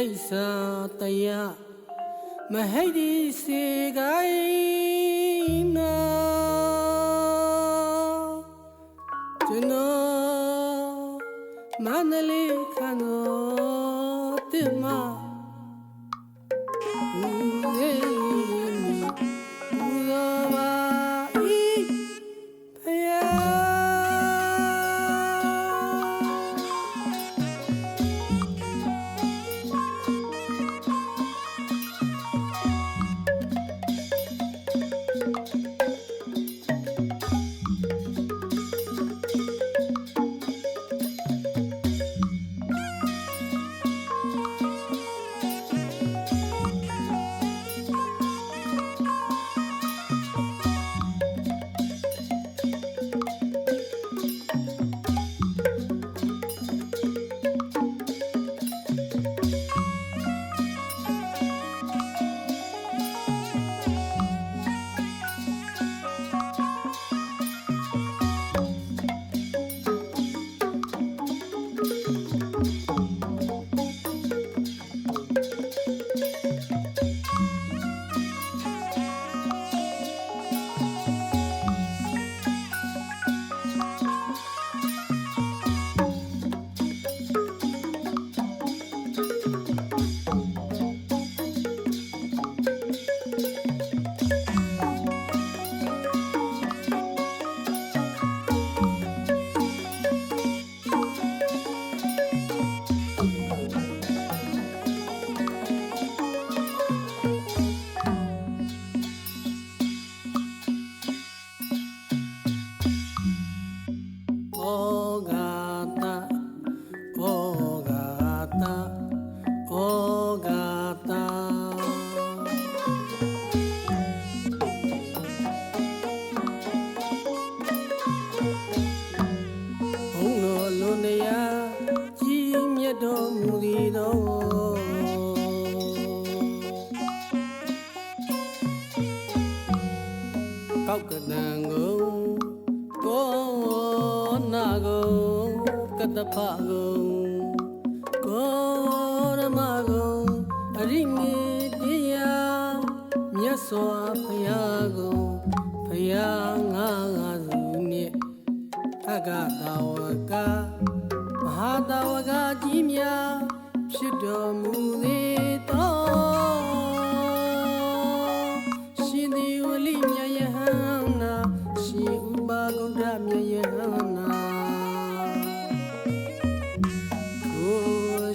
အိစာတရားမဟိတ်ဒီစေကိုင်းနော်ကျွန်တော်မန္တလေးခန္ဓာတင်မဦးလေးဦးတော်ပါဤဖယားတော်မူသည်တော်ကောက်ကတံကိုကောနာကိုကတဖကိုကောရမကိုအရိမေတရားမြတ်စွာဘုရားကိုဘုရားငါစုမြင့်အကတာဝကမဟာတာဝကကြီးများဖြစ်တော်မူသည်တော်ရှင်ဒီဝလိမြတ်ယဟန္တာရှင်ဥပါဂုဒ္ဓမြတ်ယဟန္တာကို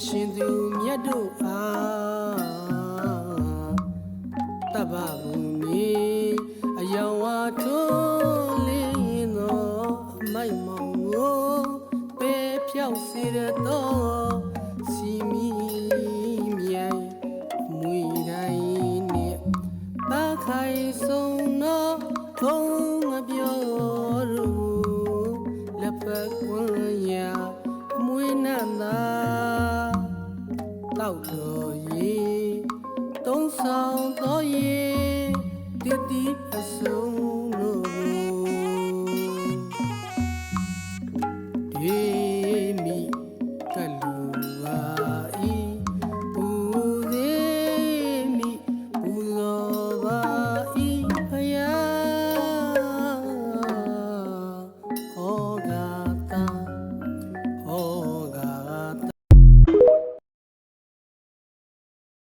ရှင်သူမြတ်တို့အားတပ္ပဘုံမြေအယောင်ဝါထွန်းလင်းသောအမိုက်မောင်ကိုဖြောက်စေတော်စီမီမြိုင်မွေတိုင်းနဲ့ပါခိုင်ဆုံးသောဘုံငပြောရူလက်ပတ်ကွန်ရာမွေနန္တာတောက်တော်ရေသုံးဆောင်တော်ရေတည်တည်အစုံ